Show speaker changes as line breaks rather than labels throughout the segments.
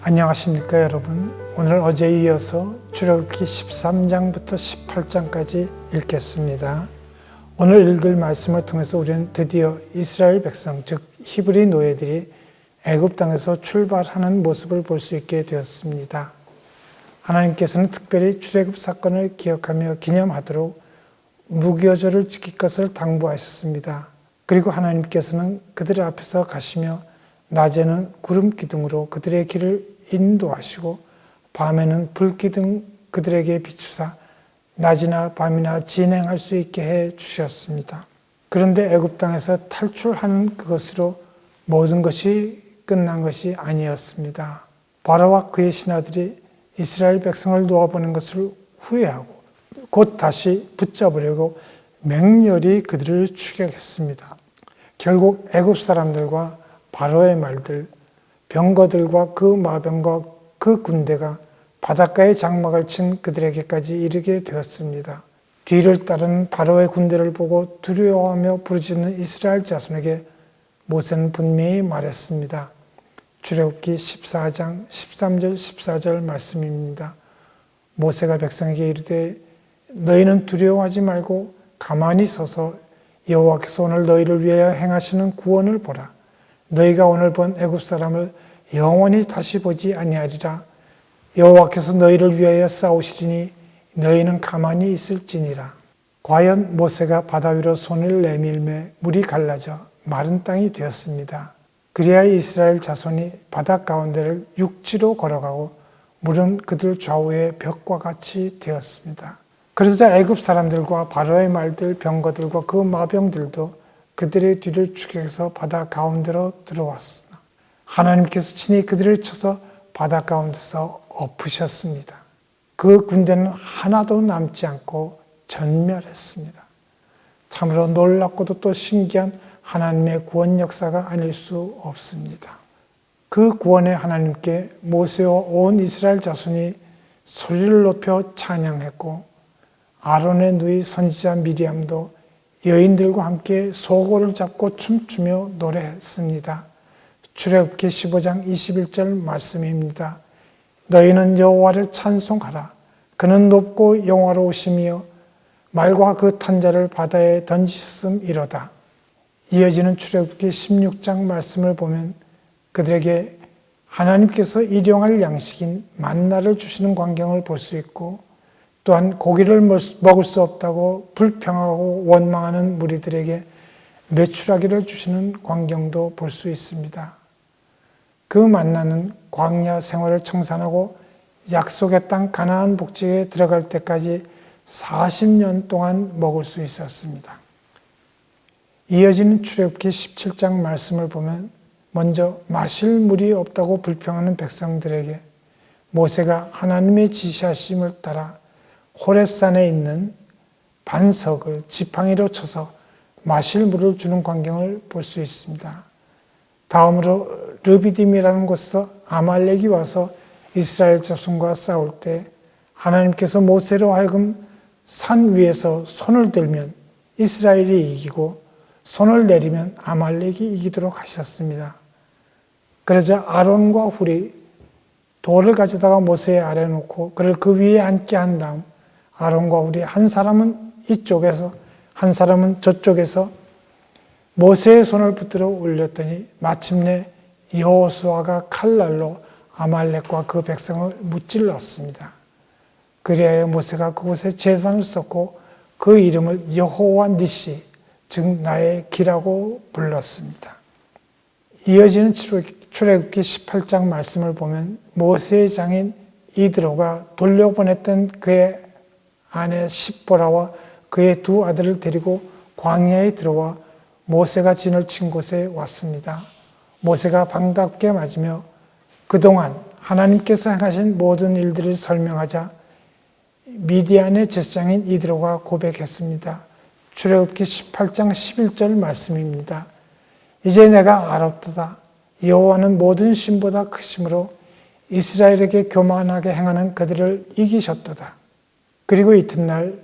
안녕하십니까 여러분. 오늘 어제에 이어서 출애굽기 13장부터 18장까지 읽겠습니다. 오늘 읽을 말씀을 통해서 우리는 드디어 이스라엘 백성, 즉 히브리 노예들이 애굽 땅에서 출발하는 모습을 볼 수 있게 되었습니다. 하나님께서는 특별히 출애굽 사건을 기억하며 기념하도록 무교절을 지킬 것을 당부하셨습니다. 그리고 하나님께서는 그들 앞에서 가시며 낮에는 구름 기둥으로 그들의 길을 인도하시고 밤에는 불 기둥 그들에게 비추사 낮이나 밤이나 진행할 수 있게 해 주셨습니다. 그런데 애굽 땅에서 탈출하는 그것으로 모든 것이 끝난 것이 아니었습니다. 바로와 그의 신하들이 이스라엘 백성을 놓아보는 것을 후회하고 곧 다시 붙잡으려고 맹렬히 그들을 추격했습니다. 결국 애굽 사람들과 바로의 말들, 병거들과 그 마병과 그 군대가 바닷가에 장막을 친 그들에게까지 이르게 되었습니다. 뒤를 따르는 바로의 군대를 보고 두려워하며 부르짖는 이스라엘 자손에게 모세는 분명히 말했습니다. 출애굽기 14장 13절 14절 말씀입니다. 모세가 백성에게 이르되 너희는 두려워하지 말고 가만히 서서 여호와께서 오늘 너희를 위하여 행하시는 구원을 보라. 너희가 오늘 본 애굽 사람을 영원히 다시 보지 아니하리라. 여호와께서 너희를 위하여 싸우시리니 너희는 가만히 있을지니라. 과연 모세가 바다 위로 손을 내밀매 물이 갈라져 마른 땅이 되었습니다. 그리하여 이스라엘 자손이 바다 가운데를 육지로 걸어가고 물은 그들 좌우에 벽과 같이 되었습니다. 그러자 애굽 사람들과 바로의 말들, 병거들과 그 마병들도 그들의 뒤를 추격해서 바다 가운데로 들어왔으나 하나님께서 친히 그들을 쳐서 바다 가운데서 엎으셨습니다. 그 군대는 하나도 남지 않고 전멸했습니다. 참으로 놀랍고도 또 신기한 하나님의 구원 역사가 아닐 수 없습니다. 그 구원의 하나님께 모세와 온 이스라엘 자손이 소리를 높여 찬양했고 아론의 누이 선지자 미리암도 여인들과 함께 소고를 잡고 춤추며 노래했습니다. 출애굽기 15장 21절 말씀입니다. 너희는 여호와를 찬송하라. 그는 높고 영화로우시며 말과 그 탄자를 바다에 던지심이로다. 이어지는 출애굽기 16장 말씀을 보면 그들에게 하나님께서 일용할 양식인 만나를 주시는 광경을 볼 수 있고 또한 고기를 먹을 수 없다고 불평하고 원망하는 무리들에게 메추라기를 주시는 광경도 볼 수 있습니다. 그 만나는 광야 생활을 청산하고 약속의 땅 가나안 복지에 들어갈 때까지 40년 동안 먹을 수 있었습니다. 이어지는 출애굽기 17장 말씀을 보면 먼저 마실 물이 없다고 불평하는 백성들에게 모세가 하나님의 지시하심을 따라 호렙산에 있는 반석을 지팡이로 쳐서 마실 물을 주는 광경을 볼 수 있습니다. 다음으로 르비딤이라는 곳에서 아말렉이 와서 이스라엘 자손과 싸울 때 하나님께서 모세로 하여금 산 위에서 손을 들면 이스라엘이 이기고 손을 내리면 아말렉이 이기도록 하셨습니다. 그러자 아론과 훌이 돌을 가져다가 모세의 아래에 놓고 그를 그 위에 앉게 한 다음 아론과 훌이 한 사람은 이쪽에서 한 사람은 저쪽에서 모세의 손을 붙들어 올렸더니 마침내 여호수아가 칼날로 아말렉과 그 백성을 무찔렀습니다. 그리하여 모세가 그곳에 제단을 쌓고 그 이름을 여호와 니시, 즉 나의 기라고 불렀습니다. 이어지는 출애굽기 18장 말씀을 보면 모세의 장인 이드로가 돌려보냈던 그의 아내 십보라와 그의 두 아들을 데리고 광야에 들어와 모세가 진을 친 곳에 왔습니다. 모세가 반갑게 맞으며 그동안 하나님께서 행하신 모든 일들을 설명하자 미디안의 제사장인 이드로가 고백했습니다. 출애굽기 18장 11절 말씀입니다. 이제 내가 알았도다. 여호와는 모든 신보다 크심으로 이스라엘에게 교만하게 행하는 그들을 이기셨도다. 그리고 이튿날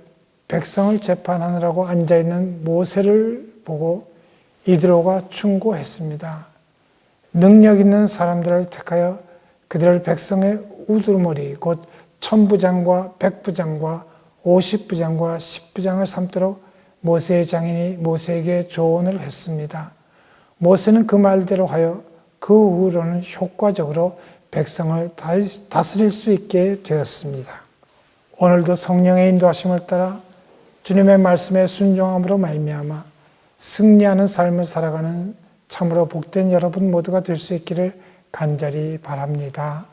백성을 재판하느라고 앉아있는 모세를 보고 이드로가 충고했습니다. 능력 있는 사람들을 택하여 그들을 백성의 우두머리 곧 천부장과 백부장과 50부장과 10부장을 삼도록 모세의 장인이 모세에게 조언을 했습니다. 모세는 그 말대로 하여 그 후로는 효과적으로 백성을 다스릴 수 있게 되었습니다. 오늘도 성령의 인도하심을 따라 주님의 말씀에 순종함으로 말미암아 승리하는 삶을 살아가는 참으로 복된 여러분 모두가 될 수 있기를 간절히 바랍니다.